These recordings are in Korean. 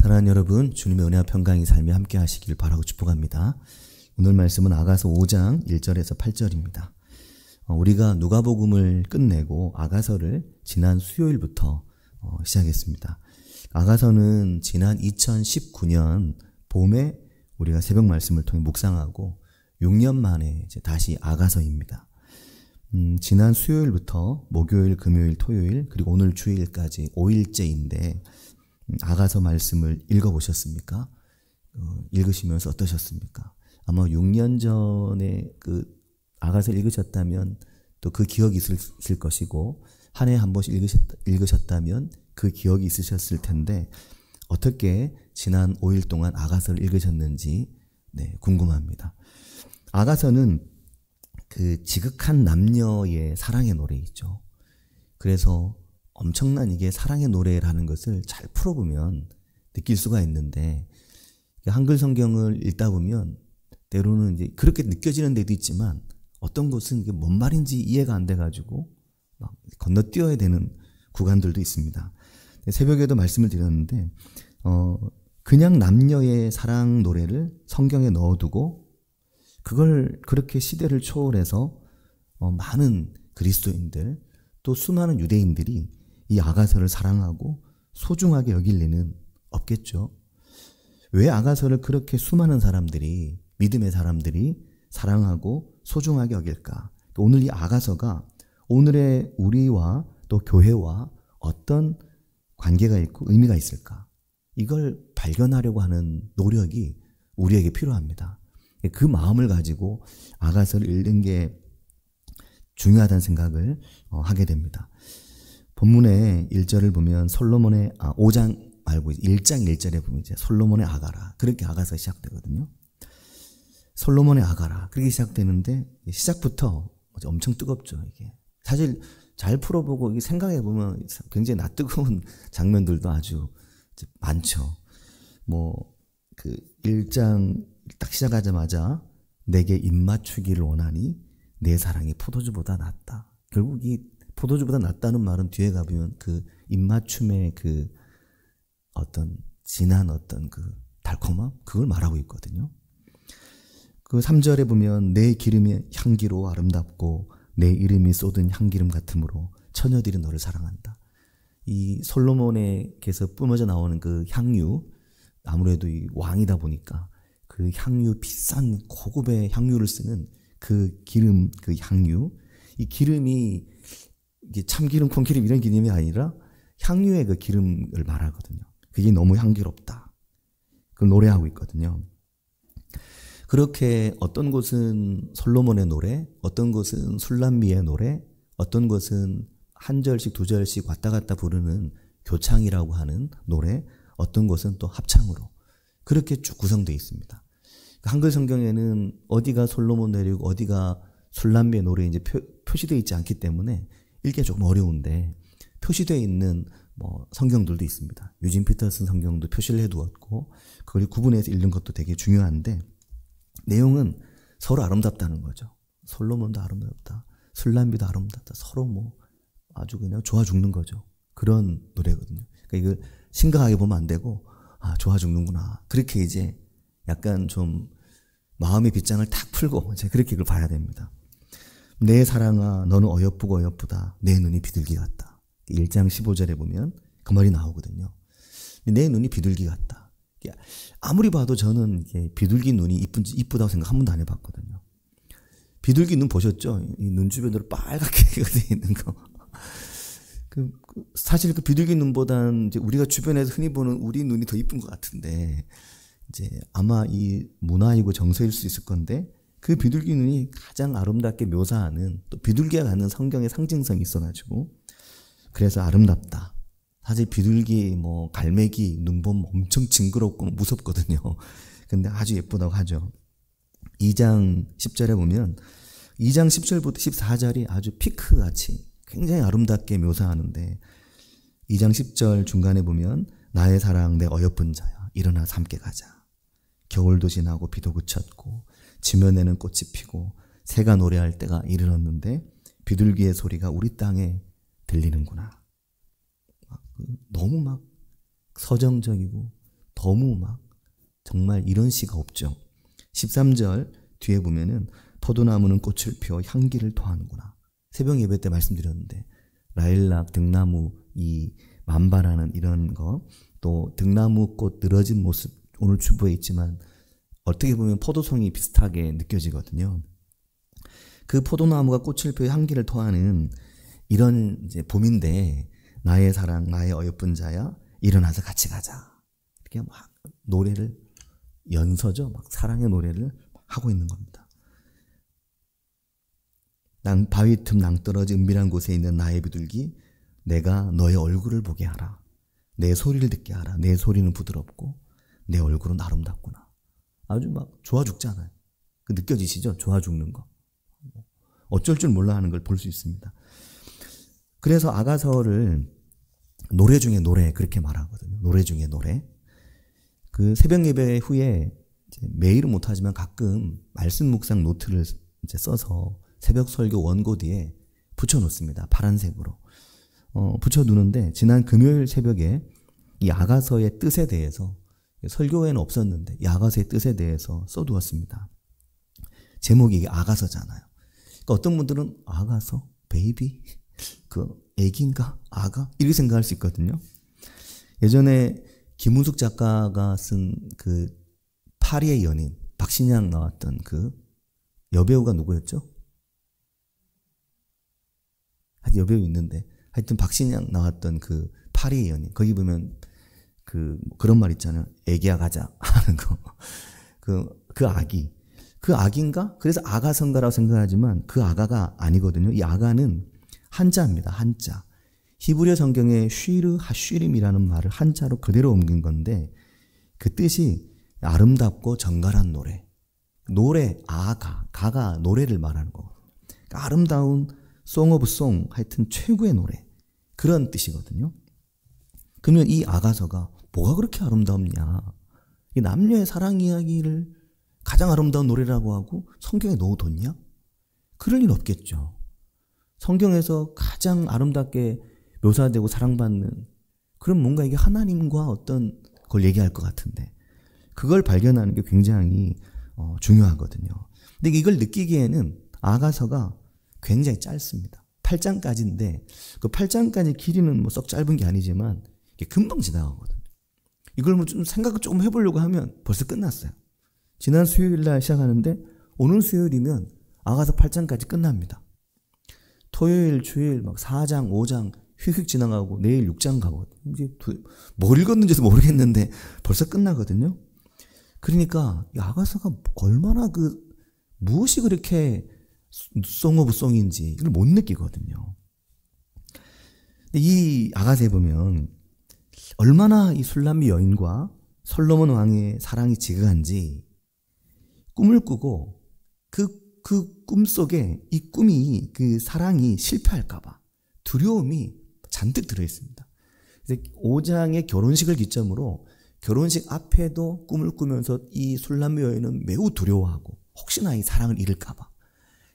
사랑하는 여러분, 주님의 은혜와 평강이 삶에 함께 하시길 바라고 축복합니다. 오늘 말씀은 아가서 5장 1절에서 8절입니다. 우리가 누가복음을 끝내고 아가서를 지난 수요일부터 시작했습니다. 아가서는 지난 2019년 봄에 우리가 새벽 말씀을 통해 묵상하고 6년 만에 이제 다시 아가서입니다. 지난 수요일부터 목요일, 금요일, 토요일 그리고 오늘 주일까지 5일째인데 아가서 말씀을 읽어보셨습니까? 읽으시면서 어떠셨습니까? 아마 6년 전에 그 아가서를 읽으셨다면 또 그 기억이 있으실 것이고 한 해 한 번씩 읽으셨다면 그 기억이 있으셨을 텐데 어떻게 지난 5일 동안 아가서를 읽으셨는지 궁금합니다. 아가서는 그 지극한 남녀의 사랑의 노래이죠. 그래서 엄청난 이게 사랑의 노래라는 것을 잘 풀어보면 느낄 수가 있는데 한글 성경을 읽다 보면 때로는 이제 그렇게 느껴지는 데도 있지만 어떤 곳은 이게 뭔 말인지 이해가 안 돼가지고 막 건너뛰어야 되는 구간들도 있습니다. 새벽에도 말씀을 드렸는데 그냥 남녀의 사랑 노래를 성경에 넣어두고 그걸 그렇게 시대를 초월해서 많은 그리스도인들 또 수많은 유대인들이 이 아가서를 사랑하고 소중하게 여길 리는 없겠죠. 왜 아가서를 그렇게 수많은 사람들이 믿음의 사람들이 사랑하고 소중하게 여길까? 오늘 이 아가서가 오늘의 우리와 또 교회와 어떤 관계가 있고 의미가 있을까? 이걸 발견하려고 하는 노력이 우리에게 필요합니다. 그 마음을 가지고 아가서를 읽는 게 중요하다는 생각을 하게 됩니다. 본문의 1절을 보면 솔로몬의 5장 말고 1장 1절에 보면 이제 솔로몬의 아가라 그렇게 아가서 시작되거든요. 솔로몬의 아가라 그렇게 시작되는데 시작부터 엄청 뜨겁죠. 이게 사실 잘 풀어보고 생각해 보면 굉장히 낯뜨거운 장면들도 아주 많죠. 그 1장 딱 시작하자마자 내게 입맞추기를 원하니 내 사랑이 포도주보다 낫다. 결국 이 포도주보다 낫다는 말은 뒤에 가보면 그 입맞춤의 그 어떤 진한 어떤 그 달콤함 그걸 말하고 있거든요. 그 3절에 보면 내 기름의 향기로 아름답고 내 이름이 쏟은 향기름 같으므로 처녀들이 너를 사랑한다. 이 솔로몬에게서 뿜어져 나오는 그 향유 아무래도 이 왕이다 보니까 그 향유 비싼 고급의 향유를 쓰는 그 기름 그 향유 이 기름이 이게 참기름 콩기름 이런 기름이 아니라 향유의 그 기름을 말하거든요. 그게 너무 향기롭다. 그걸 노래하고 있거든요. 그렇게 어떤 곳은 솔로몬의 노래, 어떤 곳은 술람미의 노래, 어떤 곳은 한 절씩 두 절씩 왔다 갔다 부르는 교창이라고 하는 노래, 어떤 곳은 또 합창으로 그렇게 쭉 구성되어 있습니다. 한글 성경에는 어디가 솔로몬 노래고 어디가 술람미의 노래 이제 표시되어 있지 않기 때문에 읽기가 조금 어려운데 표시되어 있는 성경들도 있습니다. 유진 피터슨 성경도 표시를 해두었고 그걸 구분해서 읽는 것도 되게 중요한데 내용은 서로 아름답다는 거죠. 솔로몬도 아름답다. 술람미도 아름답다. 서로 아주 그냥 좋아 죽는 거죠. 그런 노래거든요. 그러니까 이걸 심각하게 보면 안 되고 좋아 죽는구나. 그렇게 이제 약간 좀 마음의 빗장을 탁 풀고 이제 그렇게 이걸 봐야 됩니다. 내 사랑아 너는 어여쁘고 어여쁘다. 내 눈이 비둘기 같다. 1장 15절에 보면 그 말이 나오거든요. 내 눈이 비둘기 같다. 아무리 봐도 저는 이게 비둘기 눈이 이쁘다고 생각 한 번도 안 해봤거든요. 비둘기 눈 보셨죠? 이 눈 주변으로 빨갛게 되어 있는 거. 사실 그 비둘기 눈보다는 이제 우리가 주변에서 흔히 보는 우리 눈이 더 이쁜 것 같은데 이제 아마 이 문화이고 정서일 수 있을 건데 그 비둘기 눈이 가장 아름답게 묘사하는 또 비둘기가 갖는 성경의 상징성이 있어가지고 그래서 아름답다. 사실 비둘기 갈매기 눈 보면 엄청 징그럽고 무섭거든요. 근데 아주 예쁘다고 하죠. 2장 10절에 보면 2장 10절부터 14절이 아주 피크같이 굉장히 아름답게 묘사하는데 2장 10절 중간에 보면 나의 사랑 내 어여쁜 자야 일어나서 함께 가자. 겨울도 지나고 비도 그쳤고 지면에는 꽃이 피고 새가 노래할 때가 이르렀는데 비둘기의 소리가 우리 땅에 들리는구나. 너무 서정적이고 너무 막 정말 이런 시가 없죠. 13절 뒤에 보면은 포도나무는 꽃을 피워 향기를 토하는구나. 새벽 예배 때 말씀드렸는데 라일락, 등나무, 이 만발하는 이런 거, 또 등나무 꽃 늘어진 모습 오늘 주보에 있지만 어떻게 보면 포도송이 비슷하게 느껴지거든요. 그 포도나무가 꽃을 피워 향기를 토하는 이런 이제 봄인데 나의 사랑, 나의 어여쁜 자야 일어나서 같이 가자. 이렇게 막 노래를 연서죠. 막 사랑의 노래를 하고 있는 겁니다. 바위 틈 낭떠러지 은밀한 곳에 있는 나의 비둘기, 내가 너의 얼굴을 보게 하라. 내 소리를 듣게 하라. 내 소리는 부드럽고 내 얼굴은 아름답구나. 아주 막 좋아 죽잖아요. 그 느껴지시죠? 좋아 죽는 거. 어쩔 줄 몰라 하는 걸 볼 수 있습니다. 그래서 아가서를 노래 중에 노래 그렇게 말하거든요. 노래 중에 노래. 그 새벽 예배 후에 이제 매일은 못하지만 가끔 말씀 묵상 노트를 이제 써서 새벽 설교 원고 뒤에 붙여놓습니다. 파란색으로. 붙여두는데 지난 금요일 새벽에 이 아가서의 뜻에 대해서 설교에는 없었는데 이 아가서의 뜻에 대해서 써두었습니다. 제목이 이게 아가서잖아요. 그러니까 어떤 분들은 아가서? 베이비? 그 애기인가? 아가? 이렇게 생각할 수 있거든요. 예전에 김은숙 작가가 쓴 그 파리의 연인, 박신양 나왔던 그 여배우가 누구였죠? 하여튼 여배우 있는데 하여튼 박신양 나왔던 그 파리의 연인, 거기 보면 그런 말 있잖아요. 애기야 가자 하는 거. 그 아기. 그 아기인가? 그래서 아가선가라고 생각하지만 그 아가가 아니거든요. 이 아가는 한자입니다. 한자. 히브리어 성경에 쉬르 하쉬림이라는 말을 한자로 그대로 옮긴 건데 그 뜻이 아름답고 정갈한 노래. 노래, 가가 노래를 말하는 거거든요. 그러니까 아름다운 송 오브 송, 하여튼 최고의 노래. 그런 뜻이거든요. 그러면 이 아가서가 뭐가 그렇게 아름답냐. 이 남녀의 사랑 이야기를 가장 아름다운 노래라고 하고 성경에 넣어뒀냐? 그럴 일 없겠죠. 성경에서 가장 아름답게 묘사되고 사랑받는 그런 뭔가 이게 하나님과 어떤 걸 얘기할 것 같은데 그걸 발견하는 게 굉장히 중요하거든요. 근데 이걸 느끼기에는 아가서가 굉장히 짧습니다. 8장까지인데 그 8장까지 길이는 뭐 썩 짧은 게 아니지만 이게 금방 지나가거든요. 이걸 뭐 좀 생각을 조금 해보려고 하면 벌써 끝났어요. 지난 수요일 날 시작하는데 오늘 수요일이면 아가서 8장까지 끝납니다. 토요일, 주일 막 4장, 5장 휙휙 지나가고 내일 6장 가거든요. 이제 뭘 읽었는지도 모르겠는데 벌써 끝나거든요. 그러니까 이 아가서가 얼마나 무엇이 그렇게 송 오브 송인지 이걸 못 느끼거든요. 이 아가서에 보면 얼마나 이 술람미 여인과 솔로몬 왕의 사랑이 지극한지 꿈을 꾸고 그 꿈속에 이 꿈이 그 사랑이 실패할까봐 두려움이 잔뜩 들어있습니다. 5장의 결혼식을 기점으로 결혼식 앞에도 꿈을 꾸면서 이 술람미 여인은 매우 두려워하고 혹시나 이 사랑을 잃을까봐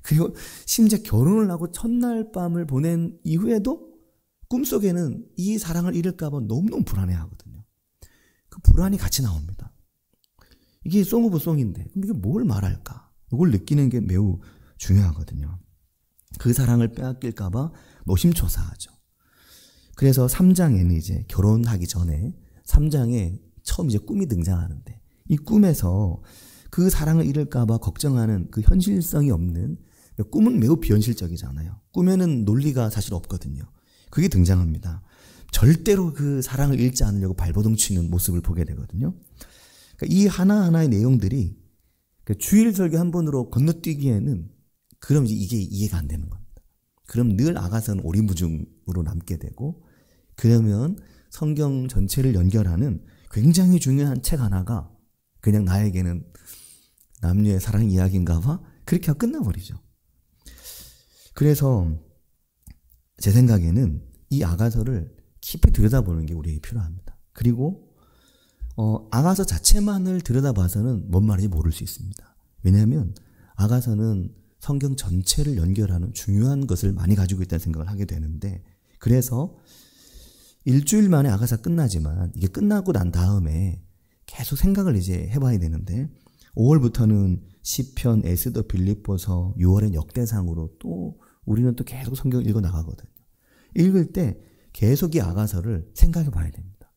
그리고 심지어 결혼을 하고 첫날 밤을 보낸 이후에도 꿈속에는 이 사랑을 잃을까봐 너무너무 불안해하거든요. 그 불안이 같이 나옵니다. 이게 송 오브 송인데 그럼 이게 뭘 말할까? 이걸 느끼는 게 매우 중요하거든요. 그 사랑을 빼앗길까봐 노심초사하죠. 그래서 3장에는 이제 결혼하기 전에 3장에 처음 이제 꿈이 등장하는데 이 꿈에서 그 사랑을 잃을까봐 걱정하는 그 현실성이 없는 꿈은 매우 비현실적이잖아요. 꿈에는 논리가 사실 없거든요. 그게 등장합니다. 절대로 그 사랑을 잃지 않으려고 발버둥 치는 모습을 보게 되거든요. 그러니까 이 하나하나의 내용들이 주일 설교 한 번으로 건너뛰기에는 그럼 이게 이해가 안 되는 겁니다. 그럼 늘 아가서는 오리무중으로 남게 되고 그러면 성경 전체를 연결하는 굉장히 중요한 책 하나가 그냥 나에게는 남녀의 사랑 이야기인가 봐? 그렇게 하고 끝나버리죠. 그래서 제 생각에는 이 아가서를 깊이 들여다보는 게 우리에게 필요합니다. 그리고 아가서 자체만을 들여다봐서는 뭔 말인지 모를 수 있습니다. 왜냐하면 아가서는 성경 전체를 연결하는 중요한 것을 많이 가지고 있다는 생각을 하게 되는데 그래서 일주일 만에 아가서 끝나지만 이게 끝나고 난 다음에 계속 생각을 이제 해봐야 되는데 5월부터는 시편, 에스더, 빌립보서, 6월엔 역대상으로 또 우리는 또 계속 성경을 읽어 나가거든요. 읽을 때 계속 이 아가서를 생각해 봐야 됩니다.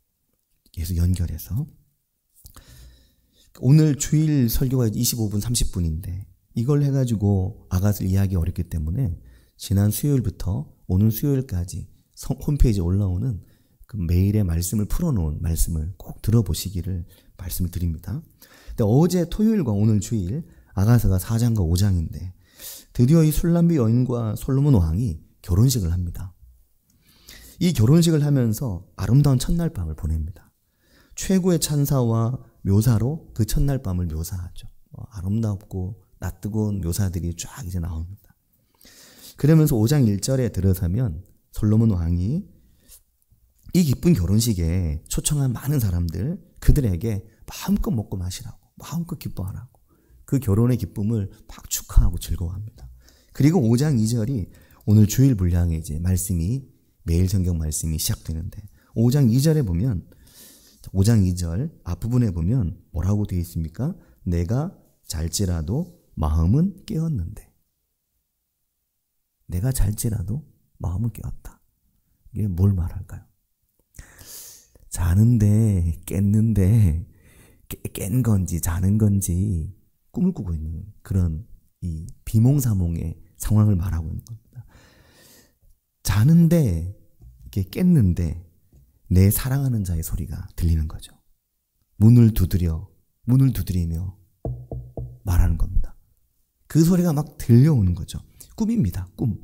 계속 연결해서. 오늘 주일 설교가 25분, 30분인데 이걸 해가지고 아가서를 이해하기 어렵기 때문에 지난 수요일부터 오늘 수요일까지 홈페이지에 올라오는 그 매일의 말씀을 풀어놓은 말씀을 꼭 들어보시기를 말씀을 드립니다. 근데 어제 토요일과 오늘 주일 아가서가 4장과 5장인데 드디어 이 술람비 여인과 솔로몬 왕이 결혼식을 합니다. 이 결혼식을 하면서 아름다운 첫날 밤을 보냅니다. 최고의 찬사와 묘사로 그 첫날 밤을 묘사하죠. 아름답고 낯뜨거운 묘사들이 쫙 이제 나옵니다. 그러면서 5장 1절에 들어서면 솔로몬 왕이 이 기쁜 결혼식에 초청한 많은 사람들, 그들에게 마음껏 먹고 마시라고, 마음껏 기뻐하라고, 그 결혼의 기쁨을 막 축하하고 즐거워합니다. 그리고 5장 2절이 오늘 주일 분량의 이제 말씀이, 매일 성경 말씀이 시작되는데 5장 2절에 보면, 5장 2절 앞부분에 보면 뭐라고 되어 있습니까? 내가 잘지라도 마음은 깨었는데. 내가 잘지라도 마음은 깨었다. 이게 뭘 말할까요? 자는데 깼는데 깬 건지 자는 건지 꿈을 꾸고 있는 그런 이 비몽사몽의 상황을 말하고 있는 겁니다. 자는데 이렇게 깼는데 내 사랑하는 자의 소리가 들리는 거죠. 문을 두드리며 말하는 겁니다. 그 소리가 막 들려오는 거죠. 꿈입니다. 꿈.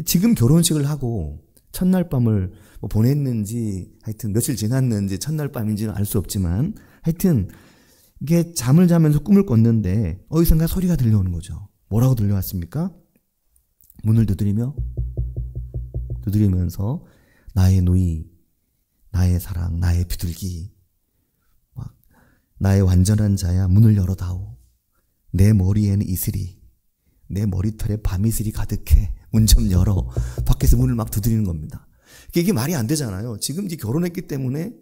지금 결혼식을 하고 첫날 밤을 뭐 보냈는지 하여튼 며칠 지났는지 첫날 밤인지는 알 수 없지만 하여튼 이게 잠을 자면서 꿈을 꿨는데 어디선가 소리가 들려오는 거죠. 뭐라고 들려왔습니까? 문을 두드리면서 나의 누이, 나의 사랑, 나의 비둘기, 나의 완전한 자야 문을 열어다오. 내 머리에는 이슬이, 내 머리털에 밤이슬이 가득해. 문 좀 열어. 밖에서 문을 막 두드리는 겁니다. 이게 말이 안 되잖아요. 지금 이제 결혼했기 때문에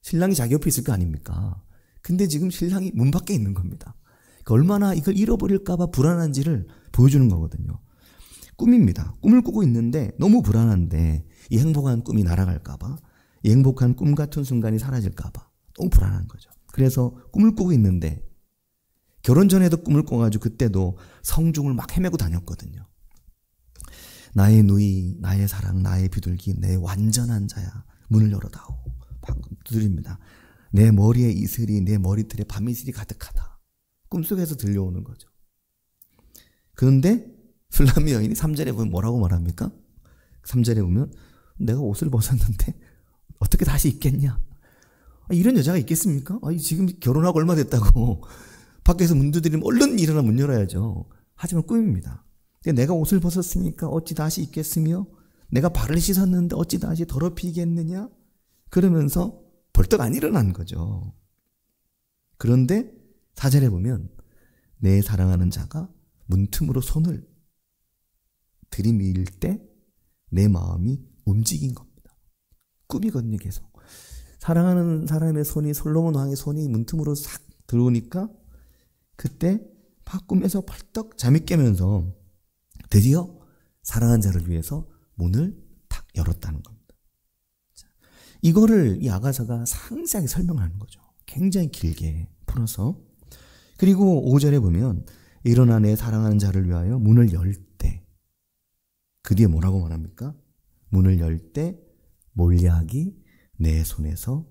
신랑이 자기 옆에 있을 거 아닙니까? 근데 지금 신랑이 문 밖에 있는 겁니다. 얼마나 이걸 잃어버릴까봐 불안한지를 보여주는 거거든요. 꿈입니다. 꿈을 꾸고 있는데 너무 불안한데 이 행복한 꿈이 날아갈까봐, 이 행복한 꿈 같은 순간이 사라질까봐 너무 불안한 거죠. 그래서 꿈을 꾸고 있는데 결혼 전에도 꿈을 꿔가지고 그때도 성중을 막 헤매고 다녔거든요. 나의 누이, 나의 사랑, 나의 비둘기, 내 완전한 자야 문을 열어다오. 방금 두드립니다. 내 머리에 이슬이, 내 머리털에 밤이슬이 가득하다. 꿈속에서 들려오는 거죠. 그런데 술람미 여인이 3절에 보면 뭐라고 말합니까? 3절에 보면 내가 옷을 벗었는데 어떻게 다시 입겠냐? 이런 여자가 있겠습니까? 지금 결혼하고 얼마 됐다고 밖에서 문 두드리면 얼른 일어나 문 열어야죠. 하지만 꿈입니다. 내가 옷을 벗었으니까 어찌 다시 입겠으며 내가 발을 씻었는데 어찌 다시 더럽히겠느냐? 그러면서 벌떡 안 일어난 거죠. 그런데 4절에 보면 내 사랑하는 자가 문틈으로 손을 들이밀 때 내 마음이 움직인 겁니다. 꿈이거든요, 계속. 사랑하는 사람의 손이, 솔로몬 왕의 손이 문틈으로 싹 들어오니까 그때 막 꿈에서 벌떡 잠이 깨면서 드디어 사랑한 자를 위해서 문을 탁 열었다는 겁니다. 이거를 이 아가서가 상세하게 설명하는 거죠. 굉장히 길게 풀어서. 그리고 5절에 보면 일어나 내 사랑하는 자를 위하여 문을 열 때, 그 뒤에 뭐라고 말합니까? 문을 열 때 몰약이 내 손에서,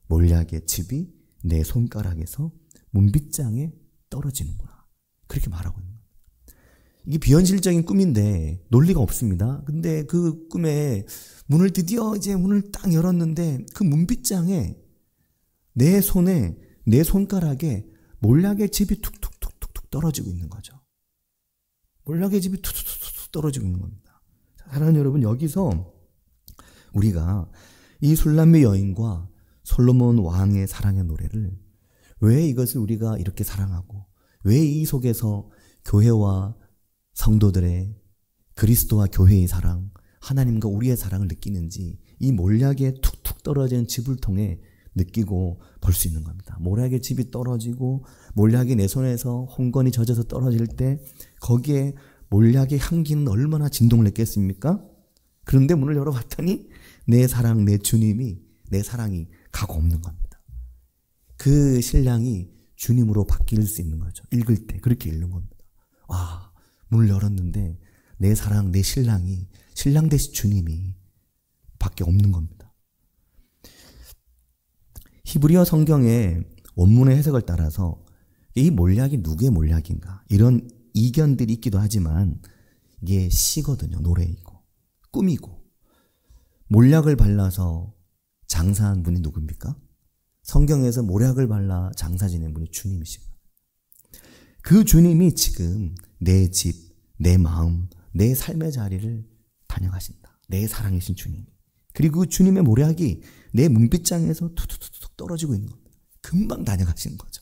몰약의 칩이 내 손가락에서 문빗장에 떨어지는구나. 그렇게 말하고 있는 거예요. 이게 비현실적인 꿈인데 논리가 없습니다. 근데 그 꿈에 문을 드디어 이제 문을 딱 열었는데 그 문빗장에 내 손에, 내 손가락에 몰약의 칩이 툭툭툭툭 떨어지고 있는 거죠. 몰약의 칩이 툭툭툭툭 떨어지고 있는 겁니다. 사랑하는 여러분, 여기서 우리가 이 술람미 여인과 솔로몬 왕의 사랑의 노래를, 왜 이것을 우리가 이렇게 사랑하고 왜 이 속에서 교회와 성도들의, 그리스도와 교회의 사랑, 하나님과 우리의 사랑을 느끼는지 이 몰약에 툭툭 떨어지는 칩을 통해 느끼고 볼 수 있는 겁니다. 모략의 즙이 떨어지고 몰약이 내 손에서 홍건이 젖어서 떨어질 때 거기에 몰약의 향기는 얼마나 진동을 했겠습니까? 그런데 문을 열어봤더니 내 사랑, 내 주님이, 내 사랑이 가고 없는 겁니다. 그 신랑이 주님으로 바뀔 수 있는 거죠. 읽을 때 그렇게 읽는 겁니다. 아, 문을 열었는데 내 사랑, 내 신랑이, 신랑 대신 주님이 밖에 없는 겁니다. 히브리어 성경의 원문의 해석을 따라서 이 몰약이 누구의 몰약인가 이런 이견들이 있기도 하지만 이게 시거든요. 노래이고 꿈이고. 몰약을 발라서 장사한 분이 누굽니까? 성경에서 몰약을 발라 장사 지낸 분이 주님이시거든요. 그 주님이 지금 내 집, 내 마음, 내 삶의 자리를 다녀가신다. 내 사랑이신 주님이. 그리고 그 주님의 몰약이 내 문빗장에서 툭툭툭 떨어지고 있는 겁니다. 금방 다녀가시는 거죠.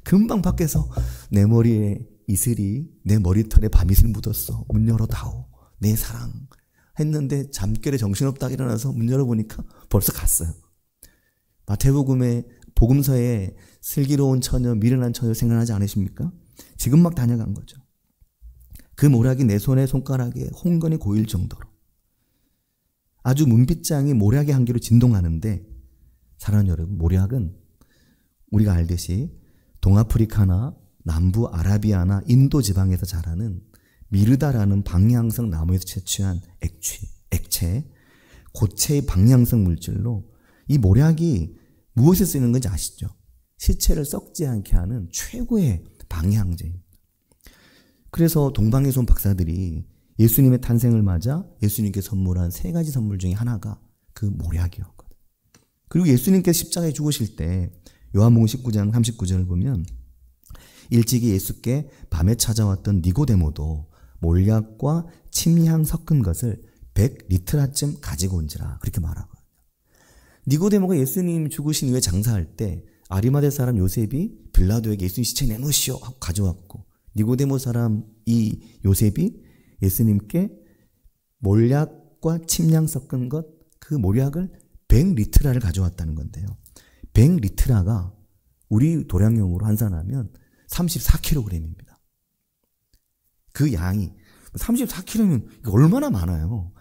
금방 밖에서 내 머리에 이슬이, 내 머리털에 밤이슬 묻었어. 문 열어다오. 내 사랑. 했는데 잠결에 정신없다가 일어나서 문 열어보니까 벌써 갔어요. 마태복음의 복음서에 슬기로운 처녀, 미련한 처녀 생각나지 않으십니까? 지금 막 다녀간 거죠. 그 몰약이 내 손에 손가락에 홍건이 고일 정도로 아주 문빗장이 몰약의 향기로 진동하는데 사랑하는 여러분, 몰약은 우리가 알듯이 동아프리카나 남부 아라비아나 인도 지방에서 자라는 미르다라는 방향성 나무에서 채취한 액체, 고체의 방향성 물질로 이 몰약이 무엇에 쓰이는 건지 아시죠? 시체를 썩지 않게 하는 최고의 방향제입니다. 그래서 동방에서 온 박사들이 예수님의 탄생을 맞아 예수님께 선물한 3가지 선물 중에 하나가 그 몰약이었거든요. 그리고 예수님께서 십자가에 죽으실 때 요한복음 19장 39절을 보면 일찍이 예수께 밤에 찾아왔던 니고데모도 몰약과 침향 섞은 것을 100리트라쯤 가지고 온지라 그렇게 말하거든요. 니고데모가 예수님 죽으신 후에 장사할 때 아리마대 사람 요셉이 빌라도에게 예수님 시체 내놓으시오 하고 가져왔고 니고데모 사람 이 요셉이 예수님께 몰약과 침향 섞은 것 그 몰약을 100리트라를 가져왔다는 건데요. 100리트라가 우리 도량용으로 환산하면 34kg입니다. 그 양이 34kg면 얼마나 많아요.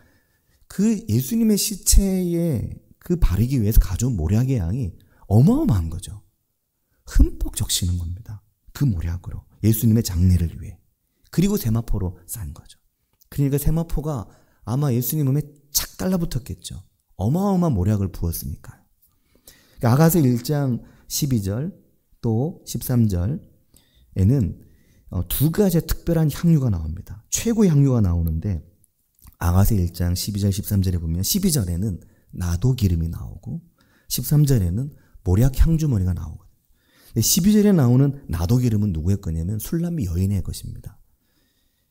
그 예수님의 시체에 그 바르기 위해서 가져온 몰약의 양이 어마어마한 거죠. 흠뻑 적시는 겁니다. 그 몰약으로 예수님의 장례를 위해. 그리고 세마포로 싼 거죠. 그러니까 세마포가 아마 예수님 몸에 착 달라붙었겠죠. 어마어마한 몰약을 부었으니까요. 그러니까 아가서 1장 12절 또 13절에는 2가지의 특별한 향유가 나옵니다. 최고의 향유가 나오는데 아가서 1장 12절 13절에 보면 12절에는 나도 기름이 나오고 13절에는 몰약 향주머니가 나오거든요. 12절에 나오는 나도 기름은 누구의 거냐면 술람미 여인의 것입니다.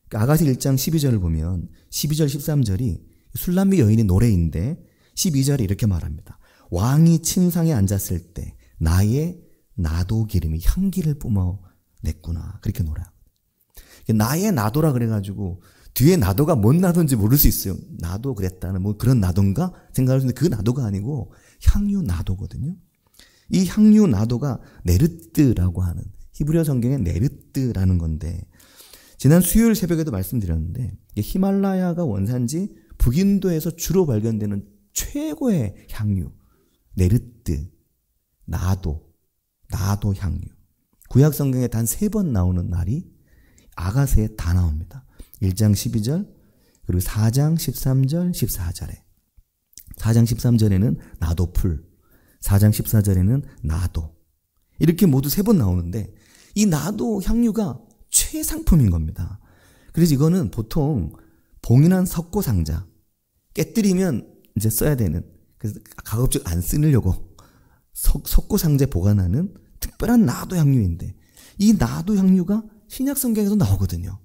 그러니까 아가서 1장 12절을 보면 12절 13절이 술람미 여인의 노래인데 12절에 이렇게 말합니다. 왕이 침상에 앉았을 때 나의 나도 기름이 향기를 뿜어냈구나. 그렇게 노래하거든요. 나의 나도라 그래가지고 뒤에 나도가 뭔 나도인지 모를 수 있어요. 나도 그랬다는 뭐 그런 나도인가 생각할 수 있는데 그 나도가 아니고 향유 나도거든요. 이 향유 나도가 네르뜨라고 하는 히브리어 성경의 네르뜨라는 건데 지난 수요일 새벽에도 말씀드렸는데 히말라야가 원산지 북인도에서 주로 발견되는 최고의 향유 네르뜨, 나도 향유. 구약 성경에 단 3번 나오는 말이 아가서에 다 나옵니다. 1장 12절 그리고 4장 13절 14절에 4장 13절에는 나도 풀 4장 14절에는 나도 이렇게 모두 3번 나오는데 이 나도 향유가 최상품인 겁니다. 그래서 이거는 보통 봉인한 석고상자 깨뜨리면 이제 써야 되는 그래서 가급적 안 쓰려고 석고상자에 보관하는 특별한 나도 향유인데 이 나도 향유가 신약 성경에도 나오거든요.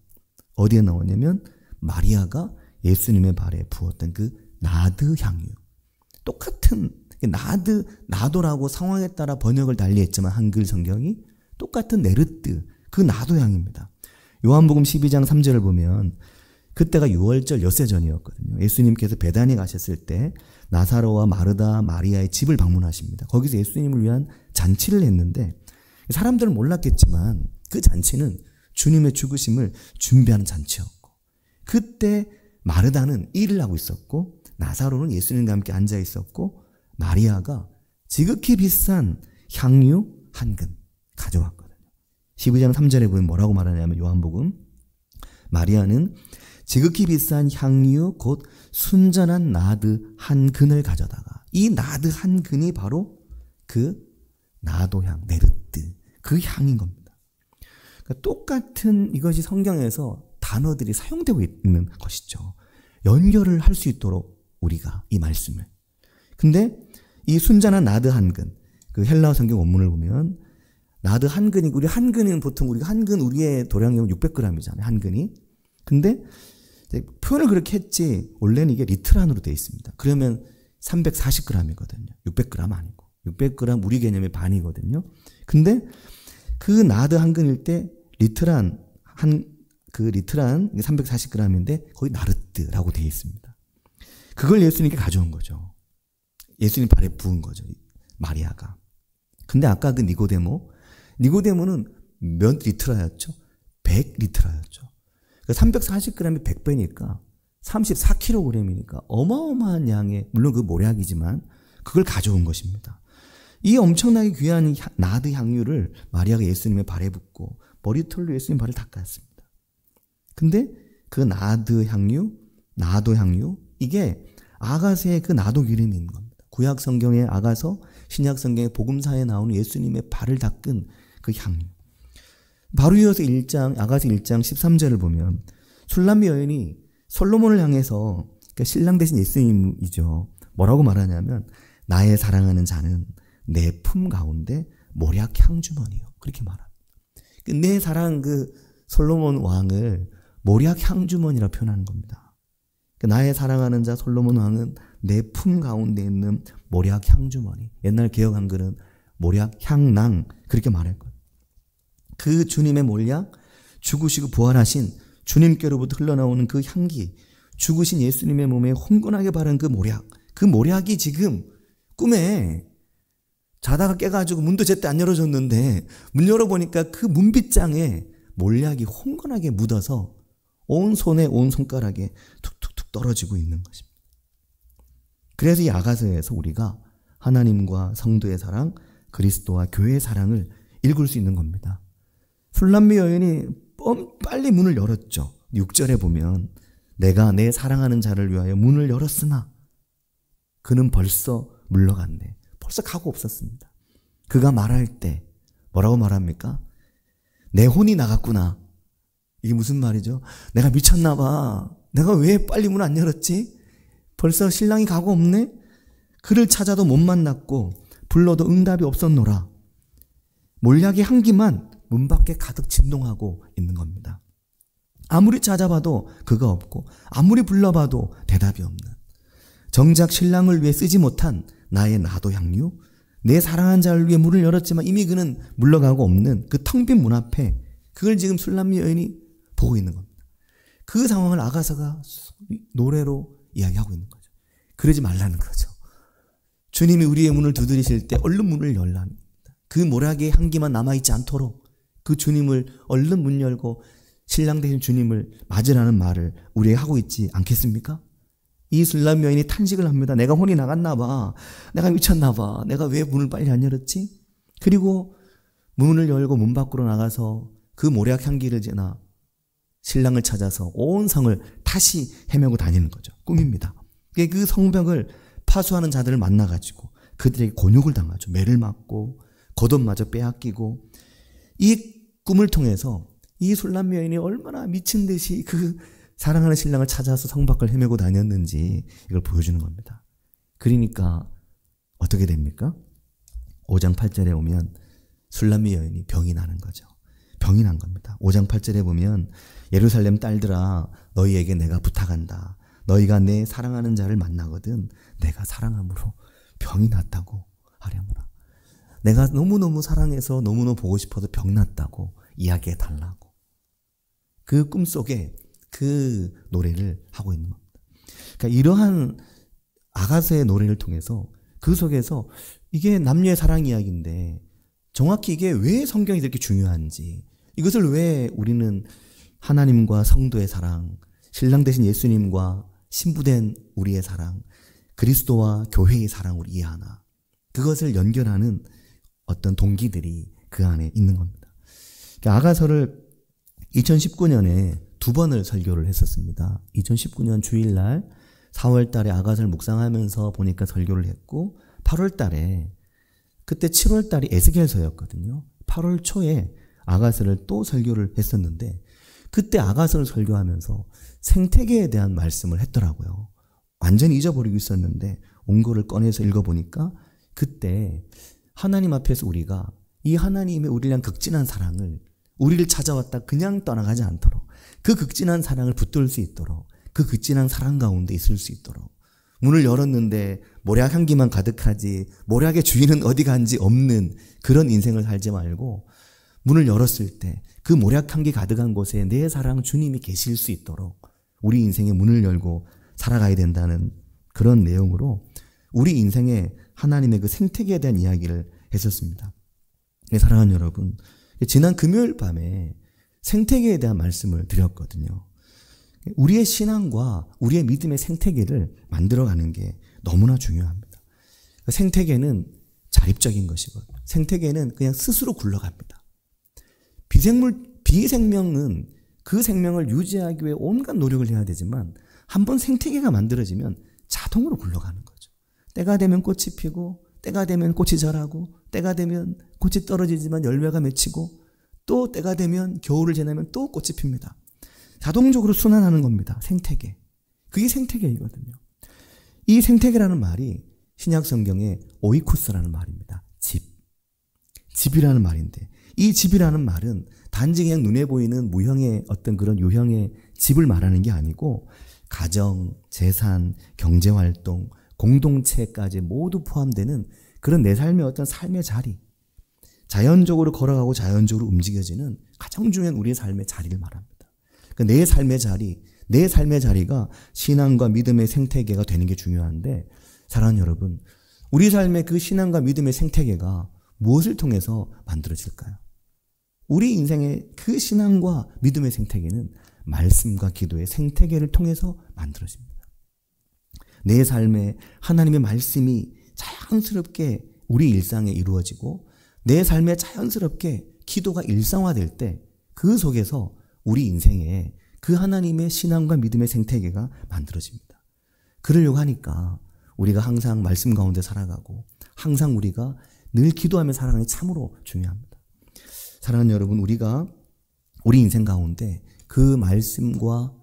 어디에 나오냐면 마리아가 예수님의 발에 부었던 그 나드 향유. 똑같은 나도라고 상황에 따라 번역을 달리했지만 한글 성경이 똑같은 네르뜨 그 나도 향입니다. 요한복음 12장 3절을 보면 그 그때가 6월절 엿새 전이었거든요. 예수님께서 베다니 가셨을 때 나사로와 마르다, 마리아의 집을 방문하십니다. 거기서 예수님을 위한 잔치를 했는데 사람들은 몰랐겠지만 그 잔치는 주님의 죽으심을 준비하는 잔치였고, 그때 마르다는 일을 하고 있었고 나사로는 예수님과 함께 앉아 있었고 마리아가 지극히 비싼 향유 한 근 가져왔거든요. 12장 3절에 보면 뭐라고 말하냐면, 요한복음, 마리아는 지극히 비싼 향유 곧 순전한 나드 한 근을 가져다가, 이 나드 한 근이 바로 그 나도향, 네르트, 그 향인 겁니다. 그러니까 똑같은 이것이 성경에서 단어들이 사용되고 있는 것이죠. 연결을 할 수 있도록 우리가 이 말씀을. 근데 이 순전한 나드 한 근, 그 헬라어 성경 원문을 보면 나드 한 근이, 우리 한 근은 보통 우리가 한 근, 우리의 도량이면 600g이잖아요. 한 근이. 근데 표현을 그렇게 했지 원래는 이게 리트란으로 되어 있습니다. 그러면 340g이거든요. 600g 아니고. 600g 우리 개념의 반이거든요. 근데 그 나드 한 근일 때 리트란 그 리트란 340g인데 거의 나르트라고 되어 있습니다. 그걸 예수님께 가져온 거죠. 예수님 발에 부은 거죠. 마리아가. 근데 아까 그 니고데모는 몇 리트라였죠? 100리트라였죠. 340g이 100배니까 34kg이니까 어마어마한 양의, 물론 그 모략이지만 그걸 가져온 것입니다. 이 엄청나게 귀한 나드 향유를 마리아가 예수님의 발에 붓고 머리털로 예수님 발을 닦았습니다. 근데 그 나도 향유, 이게 아가서의 그 나도 기름이 있는 겁니다. 구약 성경의 아가서, 신약 성경의 복음사에 나오는 예수님의 발을 닦은 그 향유. 바로 이어서 아가서 1장 13절을 보면 술람미 여인이 솔로몬을 향해서, 그러니까 신랑 대신 예수님이죠, 뭐라고 말하냐면, 나의 사랑하는 자는 내 품 가운데 모략 향주머니요, 그렇게 말합니다. 내 사랑 그 솔로몬 왕을 모략 향주머니라 표현하는 겁니다. 나의 사랑하는 자 솔로몬 왕은 내 품 가운데 있는 모략 향주머니. 옛날 개역 한글은 모략 향낭, 그렇게 말할 거예요. 그 주님의 모략, 죽으시고 부활하신 주님께로부터 흘러나오는 그 향기, 죽으신 예수님의 몸에 혼건하게 바른 그 모략이 지금 꿈에 자다가 깨가지고 문도 제때 안 열어줬는데 문 열어보니까 그 문빗장에 몰약이 혼건하게 묻어서 온 손에, 온 손가락에 툭툭툭 떨어지고 있는 것입니다. 그래서 이 아가서에서 우리가 하나님과 성도의 사랑, 그리스도와 교회의 사랑을 읽을 수 있는 겁니다. 술람미 여인이 빨리 문을 열었죠. 6절에 보면 내가 내 사랑하는 자를 위하여 문을 열었으나 그는 벌써 물러갔네. 벌써 가고 없었습니다. 그가 말할 때 뭐라고 말합니까? 내 혼이 나갔구나. 이게 무슨 말이죠? 내가 미쳤나 봐. 내가 왜 빨리 문 안 열었지? 벌써 신랑이 가고 없네? 그를 찾아도 못 만났고 불러도 응답이 없었노라. 몰약의 향기만 문 밖에 가득 진동하고 있는 겁니다. 아무리 찾아봐도 그가 없고 아무리 불러봐도 대답이 없는, 정작 신랑을 위해 쓰지 못한 나의 나도 향유, 내 사랑한 자를 위해 문을 열었지만 이미 그는 물러가고 없는 그 텅 빈 문 앞에, 그걸 지금 술람미 여인이 보고 있는 겁니다. 그 상황을 아가서가 노래로 이야기하고 있는 거죠. 그러지 말라는 거죠. 주님이 우리의 문을 두드리실 때 얼른 문을 열라는 겁니다. 그 모략의 향기만 남아있지 않도록 그 주님을 얼른 문 열고 신랑 되신 주님을 맞으라는 말을 우리에게 하고 있지 않겠습니까? 이 술람미 여인이 탄식을 합니다. 내가 혼이 나갔나 봐. 내가 미쳤나 봐. 내가 왜 문을 빨리 안 열었지? 그리고 문을 열고 문 밖으로 나가서 그 모략 향기를 지나 신랑을 찾아서 온 성을 다시 헤매고 다니는 거죠. 꿈입니다. 그 성벽을 파수하는 자들을 만나가지고 그들에게 곤욕을 당하죠. 매를 맞고 겉옷마저 빼앗기고, 이 꿈을 통해서 이 술람미 여인이 얼마나 미친 듯이 그 사랑하는 신랑을 찾아서 성 밖을 헤매고 다녔는지 이걸 보여주는 겁니다. 그러니까 어떻게 됩니까? 5장 8절에 오면 술람미 여인이 병이 나는 거죠. 병이 난 겁니다. 5장 8절에 보면 예루살렘 딸들아, 너희에게 내가 부탁한다. 너희가 내 사랑하는 자를 만나거든 내가 사랑함으로 병이 났다고 하려무라. 내가 너무너무 사랑해서 너무너무 보고 싶어서 병 났다고 이야기해 달라고. 그 꿈속에 그 그 노래를 하고 있는 겁니다. 그러니까 이러한 아가서의 노래를 통해서 그 속에서 이게 남녀의 사랑 이야기인데 정확히 이게 왜 성경이 이렇게 중요한지, 이것을 왜 우리는 하나님과 성도의 사랑, 신랑 되신 예수님과 신부된 우리의 사랑, 그리스도와 교회의 사랑으로 이해하나, 그것을 연결하는 어떤 동기들이 그 안에 있는 겁니다. 아가서를 2019년에 2번을 설교를 했었습니다. 2019년 주일날 4월 달에 아가서를 묵상하면서 보니까 설교를 했고, 8월 달에, 그때 7월 달이 에스겔서였거든요. 8월 초에 아가서를 또 설교를 했었는데, 그때 아가서를 설교하면서 생태계에 대한 말씀을 했더라고요. 완전히 잊어버리고 있었는데 온 거를 꺼내서 읽어보니까 그때 하나님 앞에서 우리가 이 하나님의 우리를 향한 극진한 사랑을, 우리를 찾아왔다 그냥 떠나가지 않도록, 그 극진한 사랑을 붙들 수 있도록, 그 극진한 사랑 가운데 있을 수 있도록, 문을 열었는데 모략 향기만 가득하지 모략의 주인은 어디 간지 없는 그런 인생을 살지 말고, 문을 열었을 때 그 모략 향기 가득한 곳에 내 사랑 주님이 계실 수 있도록 우리 인생의 문을 열고 살아가야 된다는 그런 내용으로 우리 인생에 하나님의 그 생태계에 대한 이야기를 했었습니다. 사랑하는 여러분, 지난 금요일 밤에 생태계에 대한 말씀을 드렸거든요. 우리의 신앙과 우리의 믿음의 생태계를 만들어가는 게 너무나 중요합니다. 생태계는 자립적인 것이거든요. 생태계는 그냥 스스로 굴러갑니다. 비생명은 그 생명을 유지하기 위해 온갖 노력을 해야 되지만 한번 생태계가 만들어지면 자동으로 굴러가는 거죠. 때가 되면 꽃이 피고, 때가 되면 꽃이 자라고, 때가 되면 꽃이 떨어지지만 열매가 맺히고, 또 때가 되면 겨울을 지나면 또 꽃이 핍니다. 자동적으로 순환하는 겁니다. 생태계. 그게 생태계이거든요. 이 생태계라는 말이 신약 성경의 오이코스라는 말입니다. 집이라는 말인데, 이 집이라는 말은 단지 그냥 눈에 보이는 무형의 어떤 그런 유형의 집을 말하는 게 아니고 가정, 재산, 경제활동, 공동체까지 모두 포함되는 그런 내 삶의 어떤 삶의 자리, 자연적으로 걸어가고 자연적으로 움직여지는 가장 중요한 우리의 삶의 자리를 말합니다. 그러니까 내 삶의 자리, 내 삶의 자리가 신앙과 믿음의 생태계가 되는 게 중요한데, 사랑하는 여러분, 우리 삶의 그 신앙과 믿음의 생태계가 무엇을 통해서 만들어질까요? 우리 인생의 그 신앙과 믿음의 생태계는 말씀과 기도의 생태계를 통해서 만들어집니다. 내 삶에 하나님의 말씀이 자연스럽게 우리 일상에 이루어지고, 내 삶에 자연스럽게 기도가 일상화될 때 그 속에서 우리 인생에 그 하나님의 신앙과 믿음의 생태계가 만들어집니다. 그러려고 하니까 우리가 항상 말씀 가운데 살아가고 항상 우리가 늘 기도하며 살아가는 게 참으로 중요합니다. 사랑하는 여러분, 우리가 우리 인생 가운데 그 말씀과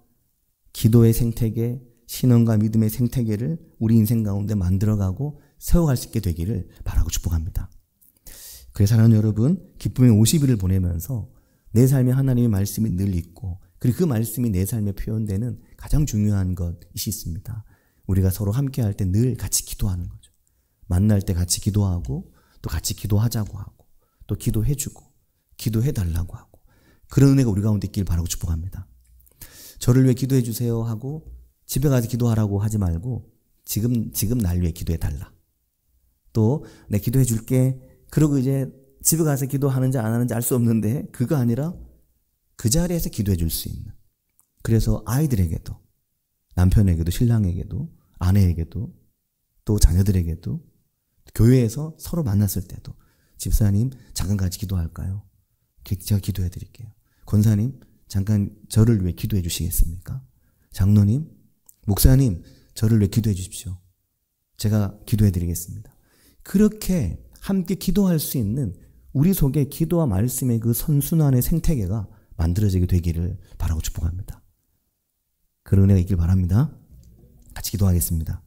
기도의 생태계, 신앙과 믿음의 생태계를 우리 인생 가운데 만들어가고 세워갈 수 있게 되기를 바라고 축복합니다. 그래서 사랑하는 여러분, 기쁨의 50일을 보내면서 내 삶에 하나님의 말씀이 늘 있고, 그리고 그 말씀이 내 삶에 표현되는 가장 중요한 것이 있습니다. 우리가 서로 함께 할 때 늘 같이 기도하는 거죠. 만날 때 같이 기도하고, 또 같이 기도하자고 하고, 또 기도해주고, 기도해달라고 하고, 그런 은혜가 우리 가운데 있길 바라고 축복합니다. 저를 위해 기도해 주세요 하고 집에 가서 기도하라고 하지 말고 지금 날 위해 기도해 달라. 또 내 기도해 줄게. 그러고 이제 집에 가서 기도하는지 안 하는지 알 수 없는데, 그거 아니라 그 자리에서 기도해 줄 수 있는. 그래서 아이들에게도, 남편에게도, 신랑에게도, 아내에게도, 또 자녀들에게도, 교회에서 서로 만났을 때도, 집사님 잠깐 같이 기도할까요? 제가 기도해 드릴게요. 권사님 잠깐 저를 위해 기도해 주시겠습니까? 장로님, 목사님 저를 위해 기도해 주십시오. 제가 기도해 드리겠습니다. 그렇게 함께 기도할 수 있는 우리 속에 기도와 말씀의 그 선순환의 생태계가 만들어지게 되기를 바라고 축복합니다. 그런 은혜가 있길 바랍니다. 같이 기도하겠습니다.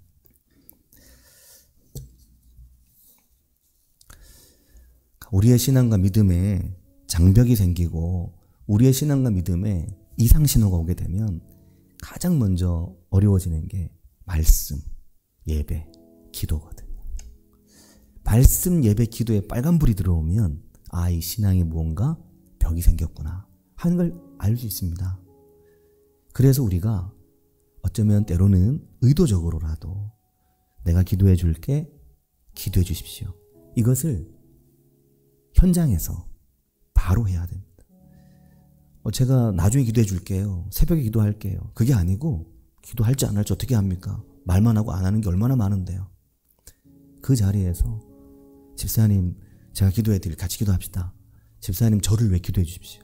우리의 신앙과 믿음에 장벽이 생기고 우리의 신앙과 믿음에 이상신호가 오게 되면 가장 먼저 어려워지는 게 말씀, 예배, 기도거든요. 말씀, 예배, 기도에 빨간불이 들어오면 이 신앙에 무언가 벽이 생겼구나 하는 걸 알 수 있습니다. 그래서 우리가 어쩌면 때로는 의도적으로라도 내가 기도해 줄게, 기도해 주십시오. 이것을 현장에서 바로 해야 됩니다. 제가 나중에 기도해 줄게요. 새벽에 기도할게요. 그게 아니고 기도할지 안 할지 어떻게 합니까? 말만 하고 안 하는 게 얼마나 많은데요. 그 자리에서 집사님 제가 기도해 드릴 같이 기도합시다. 집사님 저를 왜 기도해 주십시오.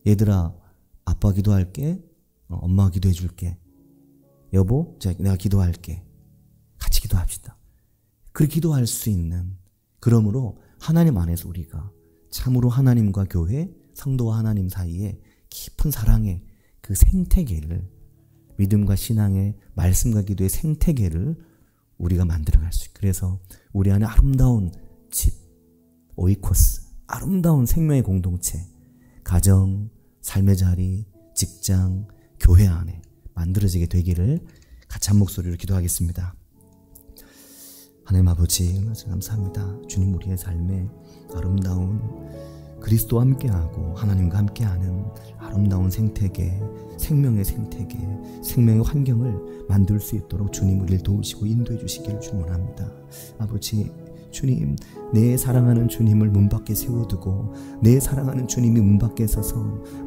얘들아 아빠 기도할게. 엄마가 기도해 줄게. 여보 내가 기도할게. 같이 기도합시다. 그렇게 기도할 수 있는, 그러므로 하나님 안에서 우리가 참으로 하나님과 교회, 성도와 하나님 사이에 깊은 사랑의 그 생태계를, 믿음과 신앙의, 말씀과 기도의 생태계를 우리가 만들어갈 수 있고, 그래서 우리 안에 아름다운 집, 오이코스, 아름다운 생명의 공동체, 가정, 삶의 자리, 직장, 교회 안에 만들어지게 되기를 같이 한 목소리로 기도하겠습니다. 하나님 아버지 감사합니다. 주님 우리의 삶에 아름다운 그리스도와 함께하고 하나님과 함께하는 아름다운 생태계, 생명의 생태계, 생명의 환경을 만들 수 있도록 주님 우리를 도우시고 인도해 주시기를 축원합니다. 아버지 주님, 내 사랑하는 주님을 문 밖에 세워두고 내 사랑하는 주님이 문 밖에 서서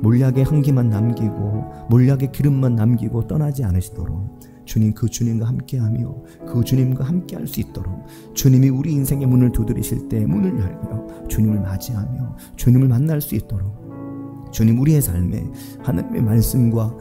몰약의 향기만 남기고 몰약의 기름만 남기고 떠나지 않으시도록 주님, 그 주님과 함께하며 그 주님과 함께할 수 있도록 주님이 우리 인생의 문을 두드리실 때 문을 열며 주님을 맞이하며 주님을 만날 수 있도록 주님 우리의 삶에 하나님의 말씀과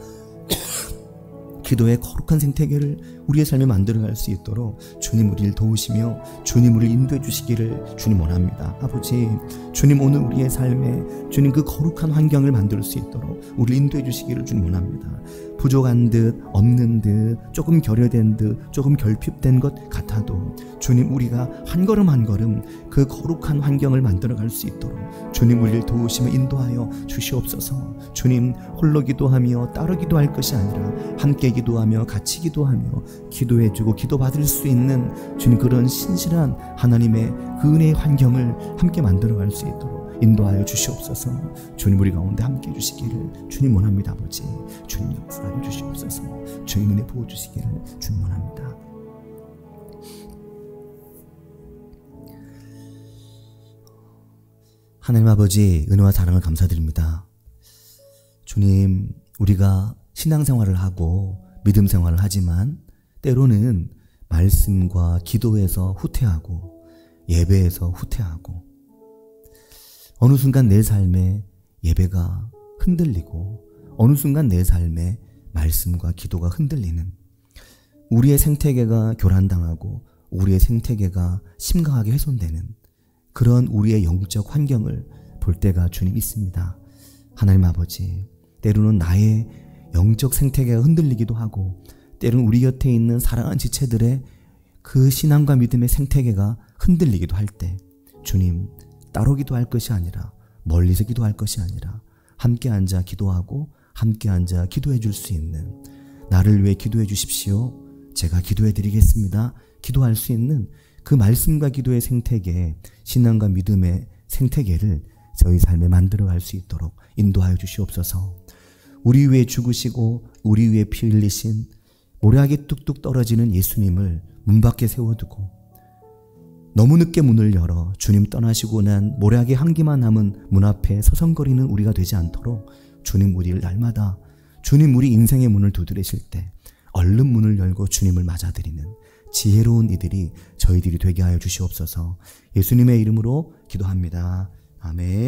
기도의 거룩한 생태계를 우리의 삶에 만들어갈 수 있도록 주님 우리를 도우시며 주님 우리를 인도해 주시기를 주님 원합니다. 아버지 주님 오늘 우리의 삶에 주님 그 거룩한 환경을 만들 수 있도록 우리를 인도해 주시기를 주님 원합니다. 부족한 듯 없는 듯 조금 결여된 듯 조금 결핍된 것 같아도 주님 우리가 한 걸음 한 걸음 그 거룩한 환경을 만들어갈 수 있도록 주님 우리를 도우시며 인도하여 주시옵소서. 주님 홀로 기도하며 따로 기도할 것이 아니라 함께 기도하며 같이 기도하며 기도해주고 기도받을 수 있는 주님 그런 신실한 하나님의 그 은혜의 환경을 함께 만들어갈 수 있도록 인도하여 주시옵소서. 주님 우리 가운데 함께 해주시기를 주님 원합니다. 아버지 주님 역사하여 주시옵소서. 주님 은혜 부어주시기를 주님 원합니다. 하나님 아버지 은혜와 사랑을 감사드립니다. 주님 우리가 신앙생활을 하고 믿음 생활을 하지만 때로는 말씀과 기도에서 후퇴하고 예배에서 후퇴하고 어느 순간 내 삶에 예배가 흔들리고 어느 순간 내 삶에 말씀과 기도가 흔들리는 우리의 생태계가 교란당하고 우리의 생태계가 심각하게 훼손되는 그런 우리의 영적 환경을 볼 때가 주님 있습니다. 하나님 아버지 때로는 나의 영적 생태계가 흔들리기도 하고 때로는 우리 곁에 있는 사랑하는 지체들의 그 신앙과 믿음의 생태계가 흔들리기도 할 때 주님 따로 기도할 것이 아니라 멀리서 기도할 것이 아니라 함께 앉아 기도하고 함께 앉아 기도해 줄 수 있는 나를 위해 기도해 주십시오. 제가 기도해 드리겠습니다. 기도할 수 있는 그 말씀과 기도의 생태계, 신앙과 믿음의 생태계를 저희 삶에 만들어갈 수 있도록 인도하여 주시옵소서. 우리 위해 죽으시고 우리 위해 피 흘리신 모래알이 뚝뚝 떨어지는 예수님을 문 밖에 세워두고 너무 늦게 문을 열어 주님 떠나시고 난 모래알의 향기만 남은 문 앞에 서성거리는 우리가 되지 않도록 주님 우리를 날마다 주님 우리 인생의 문을 두드리실 때 얼른 문을 열고 주님을 맞아들이는 지혜로운 이들이 저희들이 되게 하여 주시옵소서. 예수님의 이름으로 기도합니다. 아멘.